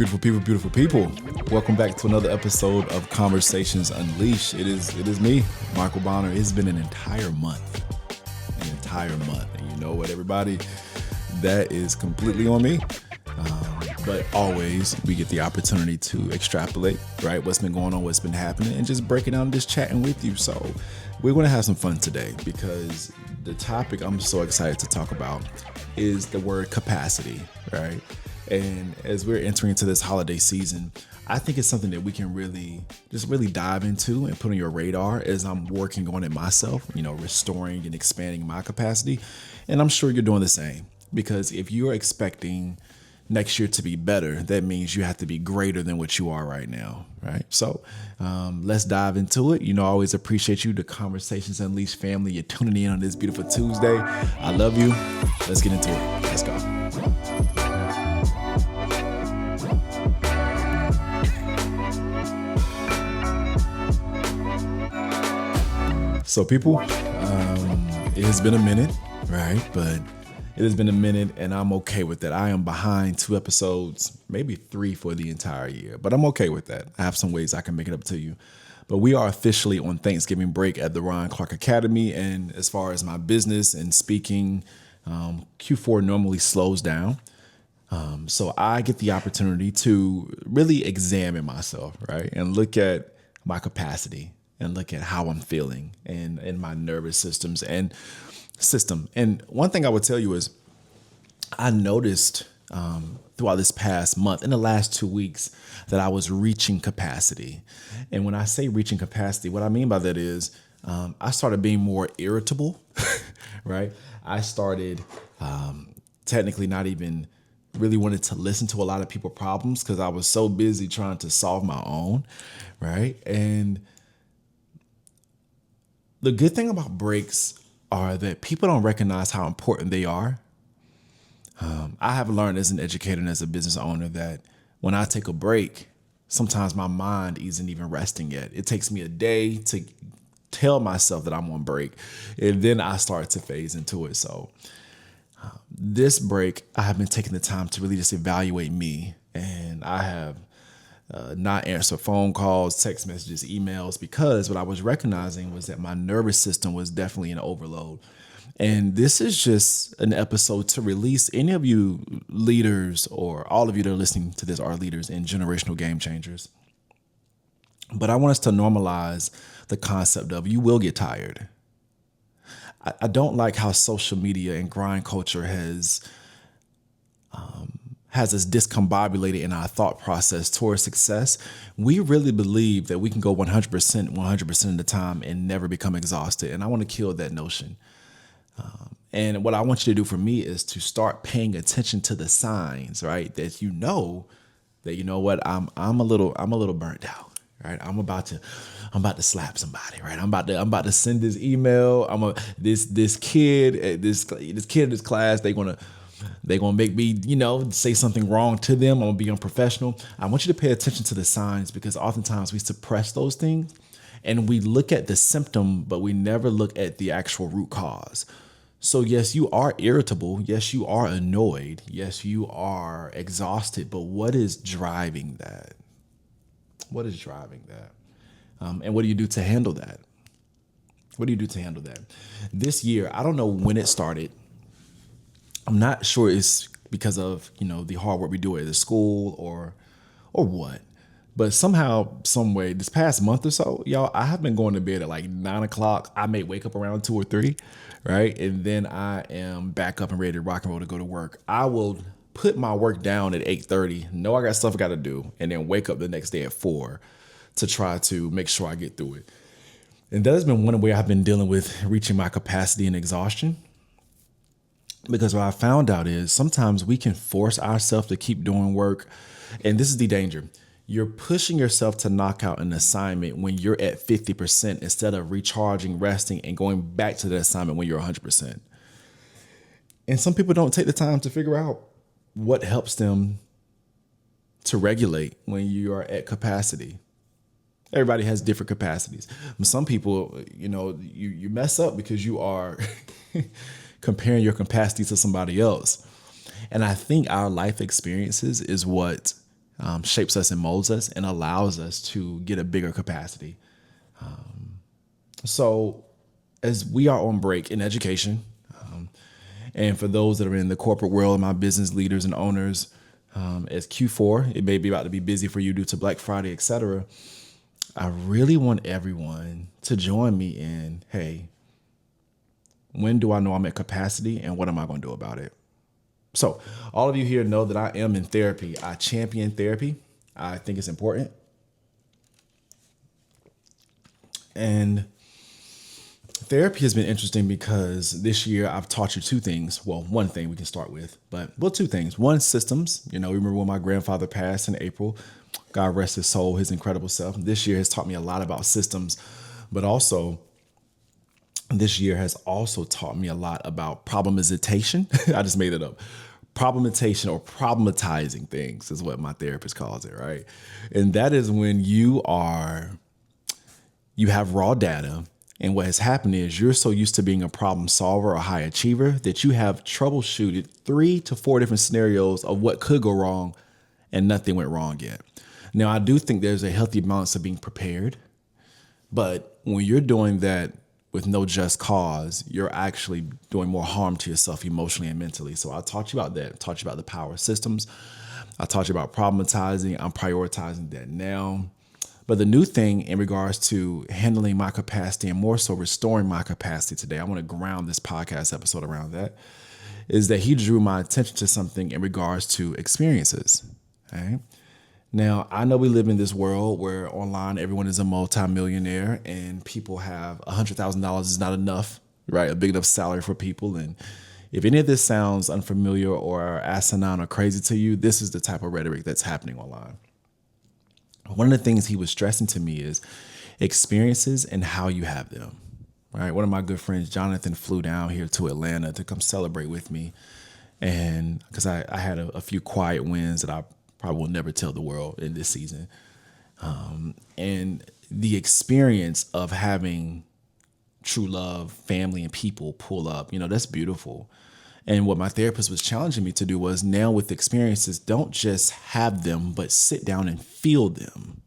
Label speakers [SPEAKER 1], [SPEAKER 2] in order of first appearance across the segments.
[SPEAKER 1] Beautiful people. Welcome back to another episode of Conversations Unleashed. It is me, Michael Bonner. It's been an entire month. And you know what, everybody? That is completely on me. But always we get the opportunity to extrapolate, right? What's been going on, what's been happening, and just breaking down, just chatting with you. So we're going to have some fun today because the topic I'm so excited to talk about is the word capacity, right? And as we're entering into this holiday season, I think it's something that we can really dive into and put on your radar as I'm working on it myself, restoring and expanding my capacity. And I'm sure you're doing the same, because if you're expecting next year to be better, that means you have to be greater than what you are right now, right? So let's dive into it. I always appreciate you, the Conversations Unleashed family. You're tuning in on this beautiful Tuesday. I love you. Let's get into it. Let's go. So people, it has been a minute, right? But it has been a minute and I'm okay with that. I am behind 2 episodes, maybe 3 for the entire year, but I'm okay with that. I have some ways I can make it up to you. But we are officially on Thanksgiving break at the Ryan Clark Academy. And as far as my business and speaking, Q4 normally slows down. So I get the opportunity to really examine myself, right? And look at my capacity and look at how I'm feeling and my nervous system. And one thing I would tell you is I noticed throughout this past month, in the last 2 weeks, that I was reaching capacity. And when I say reaching capacity, what I mean by that is I started being more irritable, right? I started technically not even really wanted to listen to a lot of people's problems because I was so busy trying to solve my own, right? And the good thing about breaks are that people don't recognize how important they are. I have learned as an educator and as a business owner that when I take a break, sometimes my mind isn't even resting yet. It takes me a day to tell myself that I'm on break, and then I start to phase into it. So this break, I have been taking the time to really just evaluate me, and I have not answer phone calls, text messages, emails, because what I was recognizing was that my nervous system was definitely in overload. And this is just an episode to release any of you leaders, or all of you that are listening to this are leaders and generational game changers. But I want us to normalize the concept of you will get tired. I don't like how social media and grind culture has us discombobulated in our thought process towards success. We really believe that we can go 100% of the time and never become exhausted. And I want to kill that notion. And what I want you to do for me is to start paying attention to the signs, right? That you know what, I'm a little burnt out, right? I'm about to slap somebody, right? I'm about to send this email. This kid in this class, they're gonna make me, say something wrong to them. I'm gonna be unprofessional. I want you to pay attention to the signs, because oftentimes we suppress those things and we look at the symptom, but we never look at the actual root cause. So yes, you are irritable. Yes, you are annoyed. Yes, you are exhausted. But what is driving that? What is driving that? And what do you do to handle that? This year, I don't know when it started. I'm not sure it's because of, the hard work we do at the school or what. But somehow, some way, this past month or so, y'all, I have been going to bed at like 9 o'clock. I may wake up around 2 or 3, right? And then I am back up and ready to rock and roll to go to work. I will put my work down at 8:30. Know I got stuff I got to do. And then wake up the next day at 4 to try to make sure I get through it. And that has been one way I've been dealing with reaching my capacity and exhaustion. Because what I found out is sometimes we can force ourselves to keep doing work. And this is the danger. You're pushing yourself to knock out an assignment when you're at 50% instead of recharging, resting, and going back to the assignment when you're 100%. And some people don't take the time to figure out what helps them to regulate when you are at capacity. Everybody has different capacities. Some people, you mess up because you are comparing your capacity to somebody else. And I think our life experiences is what shapes us and molds us and allows us to get a bigger capacity. So as we are on break in education, and for those that are in the corporate world, my business leaders and owners, as Q4, it may be about to be busy for you due to Black Friday, etc. I really want everyone to join me in, hey, when do I know I'm at capacity and what am I going to do about it? So all of you here know that I am in therapy. I champion therapy. I think it's important. And therapy has been interesting because this year I've taught you two things. Well, one thing we can start with, two things. One, systems. Remember when my grandfather passed in April, God rest his soul, his incredible self. This year has taught me a lot about systems, but also this year has also taught me a lot about problematization. I just made it up. Problematization or problematizing things is what my therapist calls it, right? And that is when you have raw data, and what has happened is you're so used to being a problem solver or high achiever that you have troubleshooted 3 to 4 different scenarios of what could go wrong and nothing went wrong yet. Now, I do think there's a healthy balance of being prepared, but when you're doing that with no just cause, you're actually doing more harm to yourself emotionally and mentally. So I taught you about that. I taught you about the power of systems. I taught you about problematizing. I'm prioritizing that now. But the new thing in regards to handling my capacity and more so restoring my capacity today, I want to ground this podcast episode around that, is that he drew my attention to something in regards to experiences. Okay? Now, I know we live in this world where online everyone is a multimillionaire and people have $100,000 is not enough, right? A big enough salary for people. And if any of this sounds unfamiliar or asinine or crazy to you, this is the type of rhetoric that's happening online. One of the things he was stressing to me is experiences and how you have them, right? One of my good friends, Jonathan, flew down here to Atlanta to come celebrate with me. And because I had a few quiet wins that I probably will never tell the world in this season. And the experience of having true love, family, and people pull up, that's beautiful. And what my therapist was challenging me to do was now with experiences, don't just have them, but sit down and feel them,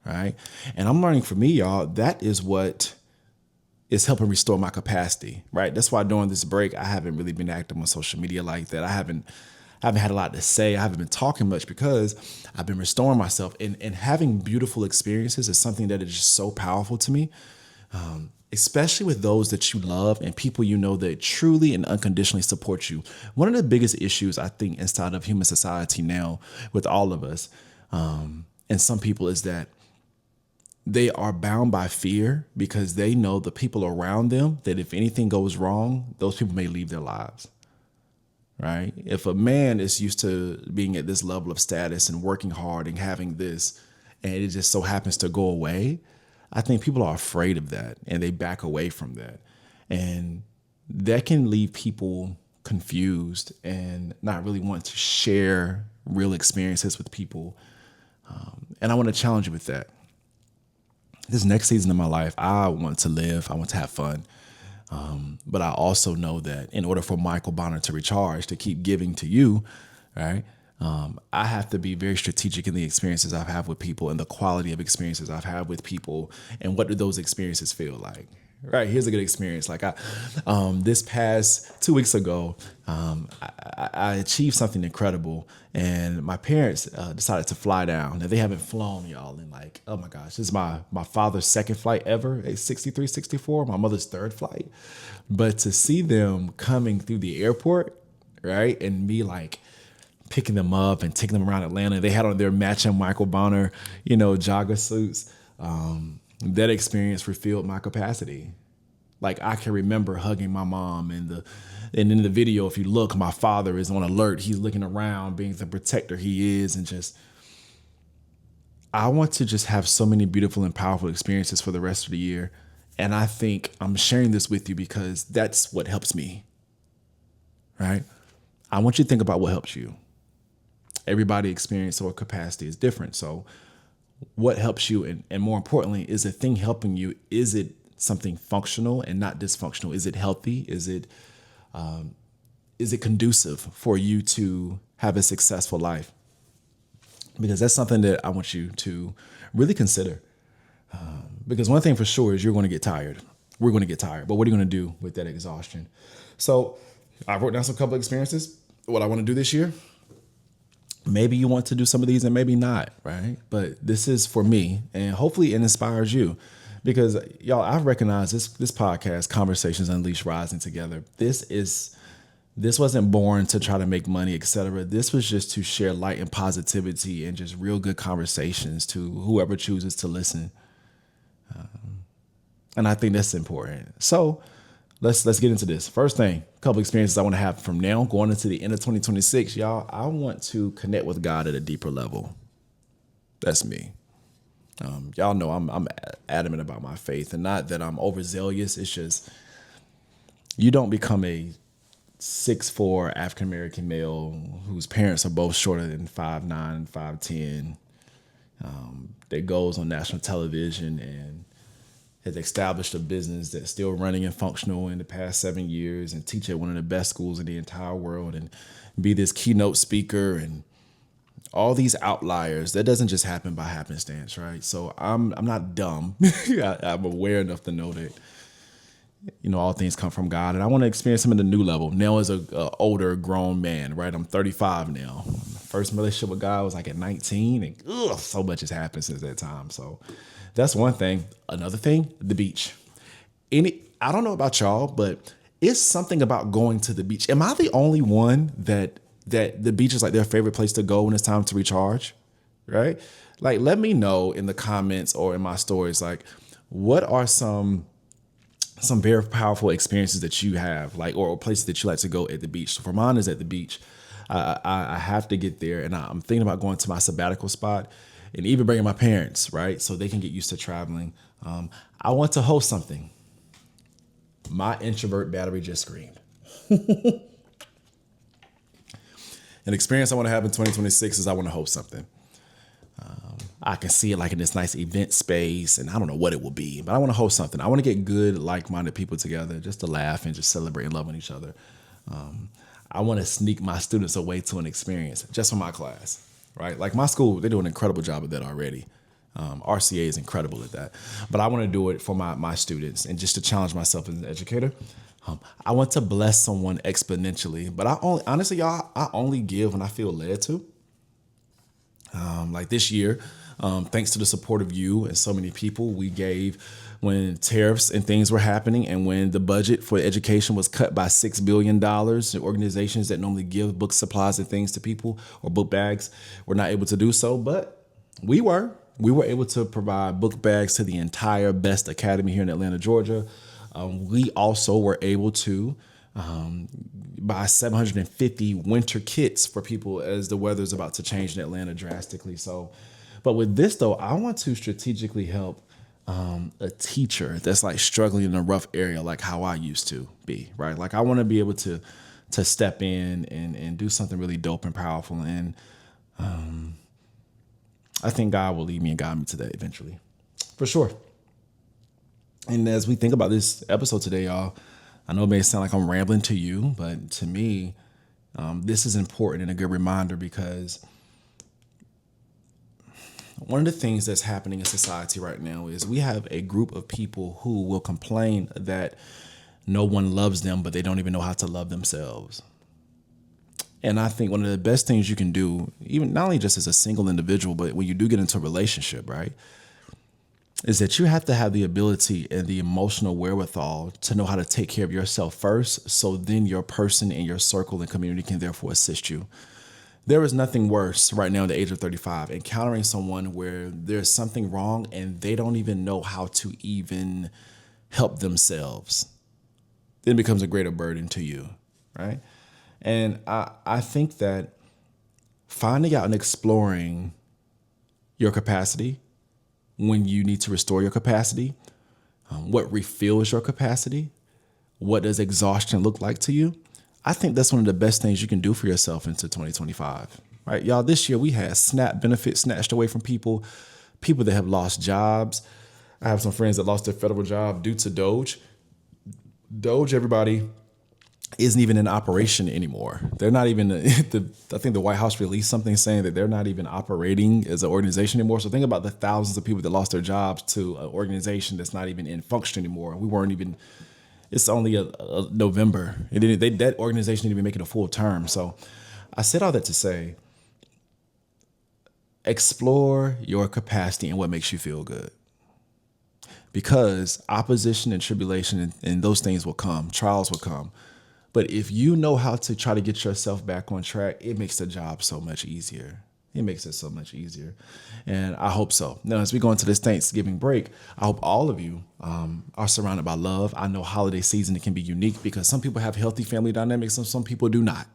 [SPEAKER 1] right? And I'm learning for me, y'all, that is what is helping restore my capacity, right? That's why during this break, I haven't really been active on social media like that. I haven't had a lot to say. I haven't been talking much because I've been restoring myself. And having beautiful experiences is something that is just so powerful to me, especially with those that you love and people that truly and unconditionally support you. One of the biggest issues, I think, inside of human society now with all of us and some people is that they are bound by fear because they know the people around them that if anything goes wrong, those people may leave their lives. Right? If a man is used to being at this level of status and working hard and having this, and it just so happens to go away, I think people are afraid of that and they back away from that. And that can leave people confused and not really want to share real experiences with people. And I want to challenge you with that. This next season of my life, I want to live. I want to have fun. But I also know that in order for Michael Bonner to recharge, to keep giving to you, right, I have to be very strategic in the experiences I've had with people and the quality of experiences I've had with people and what do those experiences feel like. Right, here's a good experience. Like this past 2 weeks ago, I achieved something incredible, and my parents decided to fly down. Now, they haven't flown, y'all, in like, oh my gosh, this is my father's second flight ever, a 63, 64, my mother's third flight. But to see them coming through the airport, right, and me like picking them up and taking them around Atlanta, they had on their matching Michael Bonner, jogger suits. That experience fulfilled my capacity. Like I can remember hugging my mom and in the video, if you look, my father is on alert. He's looking around, being the protector he is. And just, I want to just have so many beautiful and powerful experiences for the rest of the year. And I think I'm sharing this with you because that's what helps me, right? I want you to think about what helps you. Everybody's experience or capacity is different. So what helps you, and more importantly, is a thing helping you, is it something functional and not dysfunctional? Is it healthy? Is it conducive for you to have a successful life? because that's something that I want you to really consider. Because one thing for sure is you're going to get tired. We're going to get tired. But what are you going to do with that exhaustion? So I wrote down some couple of experiences, what I want to do this year. Maybe you want to do some of these and maybe not, right? But this is for me, and hopefully it inspires you. Because y'all, I recognize this podcast, Conversations Unleashed Rising Together. This wasn't born to try to make money, etc. This was just to share light and positivity and just real good conversations to whoever chooses to listen. And I think that's important. So let's get into this. First thing, a couple experiences I want to have from now going into the end of 2026. Y'all, I want to connect with God at a deeper level. That's me. Y'all know I'm adamant about my faith, and not that I'm overzealous. It's just you don't become a 6'4" African American male whose parents are both shorter than 5'9", 5'10", that goes on national television and has established a business that's still running and functional in the past 7 years and teach at one of the best schools in the entire world and be this keynote speaker and all these outliers. That doesn't just happen by happenstance, right? So I'm not dumb. I'm aware enough to know that, all things come from God, and I want to experience him at a new level. Now as a older grown man, right? I'm 35 now. First relationship with God was like at 19, and so much has happened since that time. So that's one thing. Another thing, the beach. I don't know about y'all, but it's something about going to the beach. Am I the only one that the beach is like their favorite place to go when it's time to recharge, right? Like, let me know in the comments or in my stories, like, what are some very powerful experiences that you have, like, or places that you like to go at the beach. So for mine is at the beach. I have to get there, and I'm thinking about going to my sabbatical spot and even bringing my parents, right? So they can get used to traveling. I want to host something. My introvert battery just screamed. An experience I want to have in 2026 is I want to host something. I can see it like in this nice event space, and I don't know what it will be, but I want to host something. I want to get good, like-minded people together just to laugh and just celebrate and love on each other. I want to sneak my students away to an experience just for my class, right? Like my school, they do an incredible job of that already. RCA is incredible at that, but I want to do it for my students and just to challenge myself as an educator. I want to bless someone exponentially, but honestly, y'all, I only give when I feel led to. Like this year, thanks to the support of you and so many people, we gave when tariffs and things were happening, and when the budget for education was cut by $6 billion. Organizations that normally give book supplies and things to people or book bags were not able to do so, but we were able to provide book bags to the entire Best Academy here in Atlanta, Georgia. We also were able to buy 750 winter kits for people as the weather's about to change in Atlanta drastically. So, but with this though, I want to strategically help a teacher that's like struggling in a rough area, like how I used to be, right? Like I want to be able to step in and do something really dope and powerful. And I think God will lead me and guide me to that eventually, for sure. And as we think about this episode today, y'all, I know it may sound like I'm rambling to you, but to me, this is important and a good reminder, because one of the things that's happening in society right now is we have a group of people who will complain that no one loves them, but they don't even know how to love themselves. And I think one of the best things you can do, even not only just as a single individual, but when you do get into a relationship, right, is that you have to have the ability and the emotional wherewithal to know how to take care of yourself first, so then your person and your circle and community can therefore assist you. There is nothing worse right now at the age of 35, encountering someone where there's something wrong and they don't even know how to even help themselves. Then it becomes a greater burden to you, right? And I think that finding out and exploring your capacity, when you need to restore your capacity, what refills your capacity, what does exhaustion look like to you? I think that's one of the best things you can do for yourself into 2025, right? Y'all, this year we had SNAP benefits snatched away from people that have lost jobs. I have some friends that lost their federal job due to Doge. Doge, everybody, isn't even in operation anymore. They're not even, I think the White House released something saying that they're not even operating as an organization anymore. So think about the thousands of people that lost their jobs to an organization that's not even in function anymore. We weren't even, it's only a November. That organization didn't even make it a full term. So I said all that to say, explore your capacity and what makes you feel good. Because opposition and tribulation and those things will come, trials will come. But if you know how to try to get yourself back on track, it makes the job so much easier. It makes it so much easier. And I hope so. Now, as we go into this Thanksgiving break, I hope all of you are surrounded by love. I know holiday season, it can be unique because some people have healthy family dynamics and some people do not.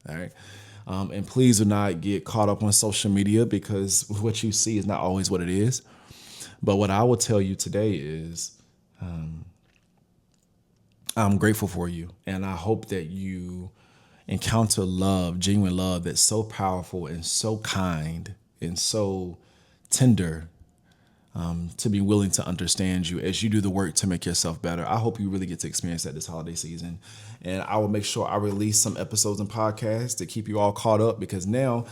[SPEAKER 1] All right. And please do not get caught up on social media because what you see is not always what it is. But what I will tell you today is I'm grateful for you. And I hope that you encounter love, genuine love that's so powerful and so kind and so tender to be willing to understand you as you do the work to make yourself better. I hope you really get to experience that this holiday season. And I will make sure I release some episodes and podcasts to keep you all caught up because now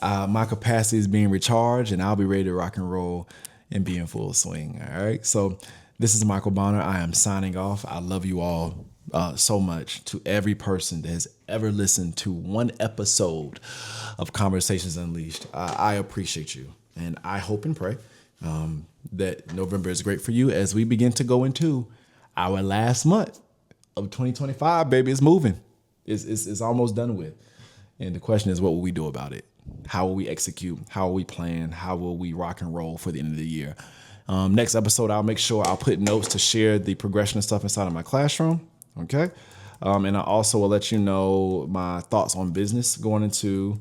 [SPEAKER 1] my capacity is being recharged and I'll be ready to rock and roll and be in full swing. All right. So this is Michael Bonner. I am signing off. I love you all so much. To every person that has ever listened to one episode of Conversations Unleashed, I appreciate you. And I hope and pray that November is great for you as we begin to go into our last month of 2025, baby. It's moving. It's almost done with. And the question is, what will we do about it? How will we execute? How will we plan? How will we rock and roll for the end of the year? Next episode, I'll make sure I'll put notes to share the progression and stuff inside of my classroom. Okay. And I also will let you know my thoughts on business going into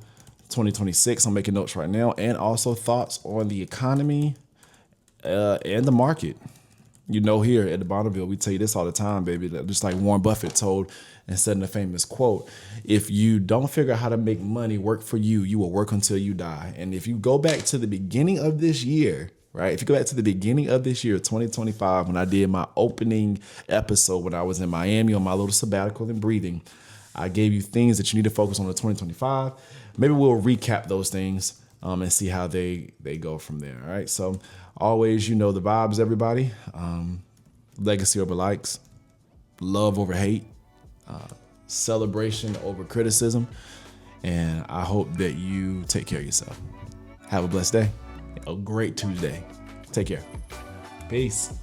[SPEAKER 1] 2026. I'm making notes right now, and also thoughts on the economy and the market. You know, here at the Bonneville, we tell you this all the time, baby. Just like Warren Buffett told and said in a famous quote, if you don't figure out how to make money work for you, you will work until you die. And if you go back to the beginning of this year, right? If you go back to the beginning of this year, 2025, when I did my opening episode, when I was in Miami on my little sabbatical and breathing, I gave you things that you need to focus on in 2025. Maybe we'll recap those things and see how they go from there. All right. So always, you know, the vibes, everybody. Legacy over likes, love over hate, celebration over criticism. And I hope that you take care of yourself. Have a blessed day. A great Tuesday. Take care. Peace.